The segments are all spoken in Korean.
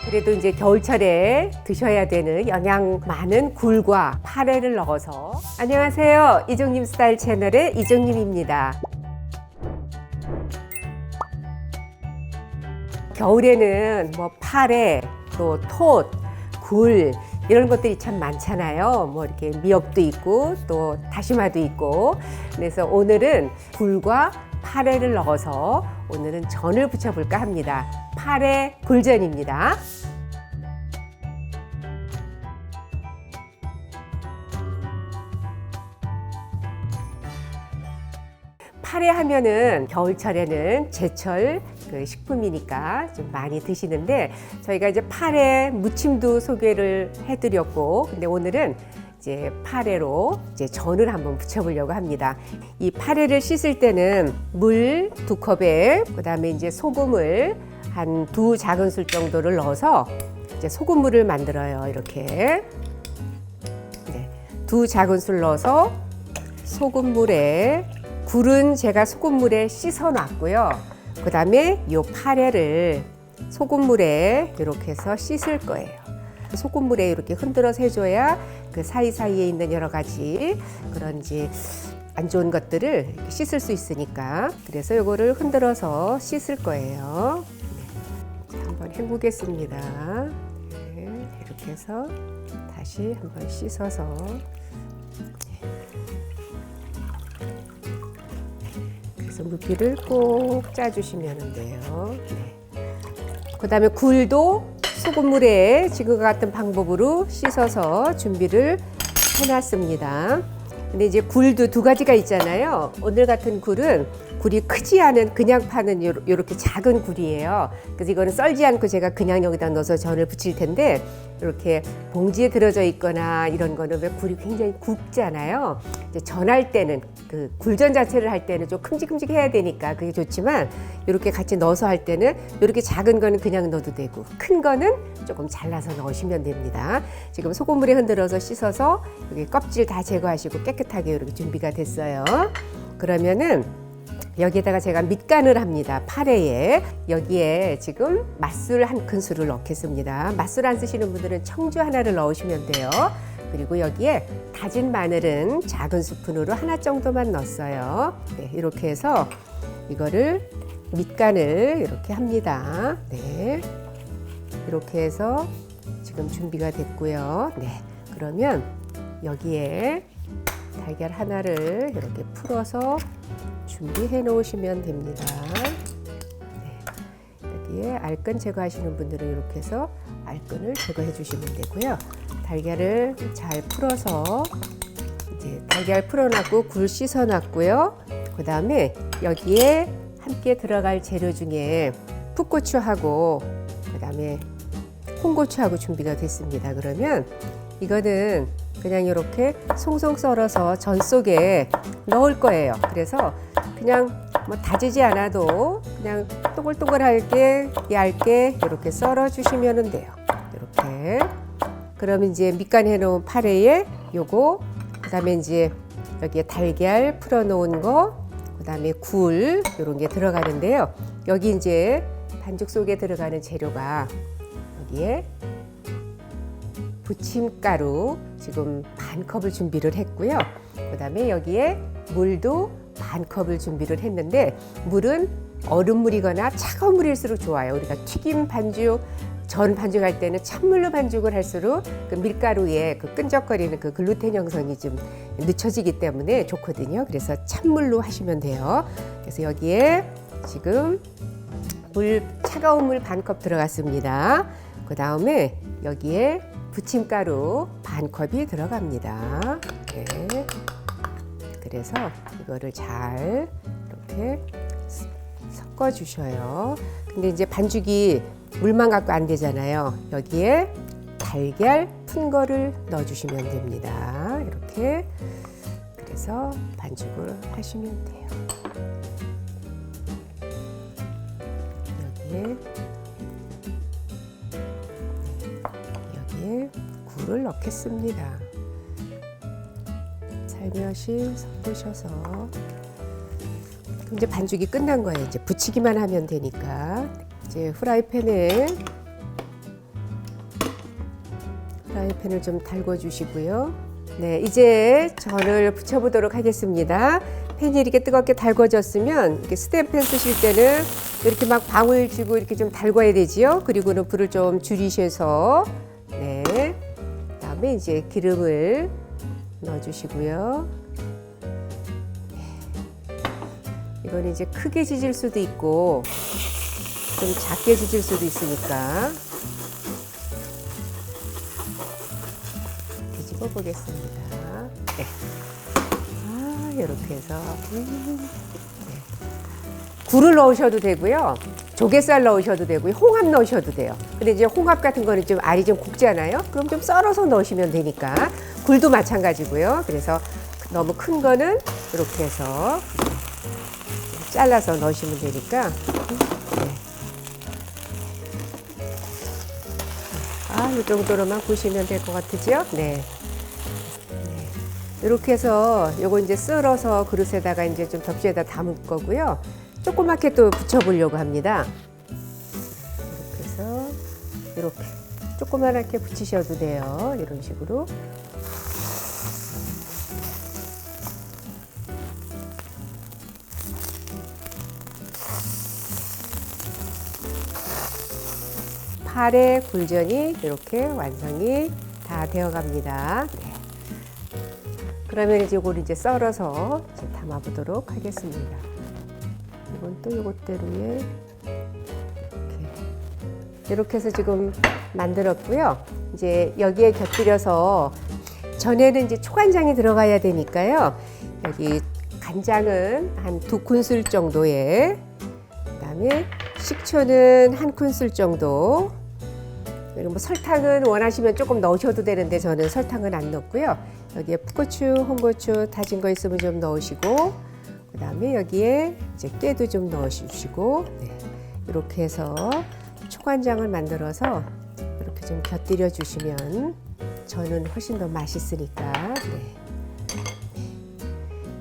그래도 이제 겨울철에 드셔야 되는 영양 많은 굴과 파래를 넣어서. 안녕하세요, 이정님 스타일 채널의 이정님입니다. 겨울에는 뭐 파래, 또 톳, 굴 이런 것들이 참 많잖아요. 뭐 이렇게 미역도 있고 또 다시마도 있고. 그래서 오늘은 굴과 파래를 넣어서 오늘은 전을 부쳐볼까 합니다. 파래 굴전입니다. 파래 하면은 겨울철에는 제철 식품이니까 좀 많이 드시는데, 저희가 이제 파래 무침도 소개를 해드렸고, 근데 오늘은 이제 파래로 이제 전을 한번 부쳐보려고 합니다. 이 파래를 씻을 때는 물 2컵에 그다음에 이제 소금을 한 2작은술 정도를 넣어서 이제 소금물을 만들어요. 이렇게 2작은술 넣어서 소금물에, 굴은 제가 소금물에 씻어 놨고요. 그 다음에 이 파래를 소금물에 이렇게 해서 씻을 거예요. 소금물에 이렇게 흔들어서 해줘야 그 사이사이에 있는 여러 가지 그런 이제 안 좋은 것들을 씻을 수 있으니까, 그래서 이거를 흔들어서 씻을 거예요. 네. 한번 해보겠습니다. 네. 이렇게 해서 다시 한번 씻어서, 그래서 물기를 꼭 짜주시면 돼요. 네. 그 다음에 굴도 소금물에 지금과 같은 방법으로 씻어서 준비를 해놨습니다. 근데 이제 굴도 2가지가 있잖아요. 오늘 같은 굴은 굴이 크지 않은 그냥 파는 요렇게 작은 굴이에요. 그래서 이거는 썰지 않고 제가 그냥 여기다 넣어서 전을 부칠 텐데, 이렇게 봉지에 들어져 있거나 이런 거는 왜 굴이 굉장히 굵잖아요. 이제 전할 때는 그 굴전 자체를 할 때는 좀 큼직큼직 해야 되니까 그게 좋지만, 이렇게 같이 넣어서 할 때는 이렇게 작은 거는 그냥 넣어도 되고 큰 거는 조금 잘라서 넣으시면 됩니다. 지금 소금물에 흔들어서 씻어서 여기 껍질 다 제거하시고 깨끗하게 이렇게 준비가 됐어요. 그러면은 여기에다가 제가 밑간을 합니다. 파래에. 여기에 지금 맛술 1큰술을 넣겠습니다. 맛술 안 쓰시는 분들은 청주 하나를 넣으시면 돼요. 그리고 여기에 다진 마늘은 작은 스푼으로 하나 정도만 넣었어요. 네, 이렇게 해서 이거를 밑간을 이렇게 합니다. 네, 이렇게 해서 지금 준비가 됐고요. 네, 그러면 여기에 달걀 하나를 이렇게 풀어서 준비해 놓으시면 됩니다. 네, 여기에 알끈 제거하시는 분들은 이렇게 해서 알끈을 제거해 주시면 되고요. 달걀을 잘 풀어서, 이제 달걀 풀어놨고 굴 씻어놨고요. 그 다음에 여기에 함께 들어갈 재료 중에 풋고추하고 그 다음에 홍고추하고 준비가 됐습니다. 그러면 이거는 그냥 이렇게 송송 썰어서 전 속에 넣을 거예요. 그래서 그냥 뭐 다지지 않아도 그냥 동글동글하게 얇게 이렇게 썰어 주시면 돼요. 이렇게. 그럼 이제 밑간해 놓은 파래에 요거, 그다음에 이제 여기에 달걀 풀어 놓은 거, 그다음에 굴 요런 게 들어가는데요. 여기 이제 반죽 속에 들어가는 재료가 여기에 부침가루 지금 반컵을 준비를 했고요. 그다음에 여기에 물도 반컵을 준비를 했는데, 물은 얼음물이거나 차가운 물일수록 좋아요. 우리가 튀김 반죽, 전 반죽할 때는 찬물로 반죽을 할수록 그 밀가루에 그 끈적거리는 그 글루텐 형성이 좀 늦춰지기 때문에 좋거든요. 그래서 찬물로 하시면 돼요. 그래서 여기에 지금 차가운 물 반컵 들어갔습니다. 그 다음에 여기에 부침가루 반컵이 들어갑니다. 네. 그래서 이거를 잘 이렇게 섞어 주셔요. 근데 이제 반죽이 물만 갖고 안 되잖아요. 여기에 달걀 푼 거를 넣어 주시면 됩니다. 이렇게. 그래서 반죽을 하시면 돼요. 여기에 굴을 넣겠습니다. 살며시 섞으셔서, 이제 반죽이 끝난 거예요. 이제 부치기만 하면 되니까. 이제 후라이팬에 프라이팬을 좀 달궈주시고요. 네, 이제 전을 부쳐보도록 하겠습니다. 팬이 이렇게 뜨겁게 달궈졌으면 이렇게 스텐팬 쓰실 때는 이렇게 막 방울 쥐고 이렇게 좀 달궈야 되지요. 그리고는 불을 좀 줄이셔서 네, 그다음에 이제 기름을 넣어주시고요. 이건 이제 크게 지질 수도 있고 좀 작게 지질 수도 있으니까 뒤집어 보겠습니다. 네. 이렇게 해서 네. 굴을 넣으셔도 되고요. 조갯살 넣으셔도 되고요. 홍합 넣으셔도 돼요. 근데 이제 홍합 같은 거는 좀 알이 좀 굵잖아요. 그럼 좀 썰어서 넣으시면 되니까 굴도 마찬가지고요. 그래서 너무 큰 거는 이렇게 해서 잘라서 넣으시면 되니까 네. 이 정도로만 구우시면 될 것 같으죠? 네. 이렇게 해서 요거 이제 썰어서 그릇에다가 이제 좀 접시에다 담을 거고요. 조그맣게 또 붙여보려고 합니다. 이렇게 해서 이렇게 조그맣게 붙이셔도 돼요. 이런 식으로. 파래 굴전이 이렇게 완성이 다 되어 갑니다. 네. 그러면 이제 이걸 이제 썰어서 이제 담아 보도록 하겠습니다. 이건 또 이것대로에 이렇게 해서 지금 만들었고요. 이제 여기에 곁들여서 전에는 이제 초간장이 들어가야 되니까요. 여기 간장은 한 2큰술 정도에, 그다음에 식초는 1큰술 정도. 그리고 뭐 설탕은 원하시면 조금 넣으셔도 되는데 저는 설탕은 안 넣고요. 여기에 풋고추, 홍고추 다진 거 있으면 좀 넣으시고, 그다음에 여기에 이제 깨도 좀 넣어주시고, 네. 이렇게 해서 초간장을 만들어서 이렇게 좀 곁들여 주시면 저는 훨씬 더 맛있으니까. 네.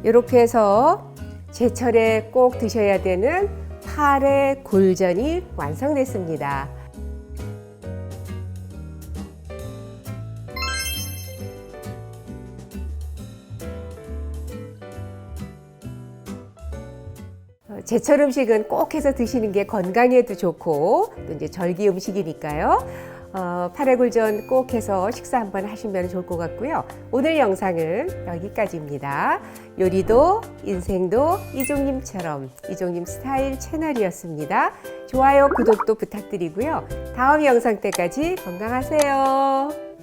이렇게 해서 제철에 꼭 드셔야 되는 파래 굴전이 완성됐습니다. 제철 음식은 꼭 해서 드시는 게 건강에도 좋고 또 이제 절기 음식이니까요. 파래굴전 꼭 해서 식사 한번 하시면 좋을 것 같고요. 오늘 영상은 여기까지입니다. 요리도 인생도 이종님처럼 이종님 스타일 채널이었습니다. 좋아요, 구독도 부탁드리고요. 다음 영상 때까지 건강하세요.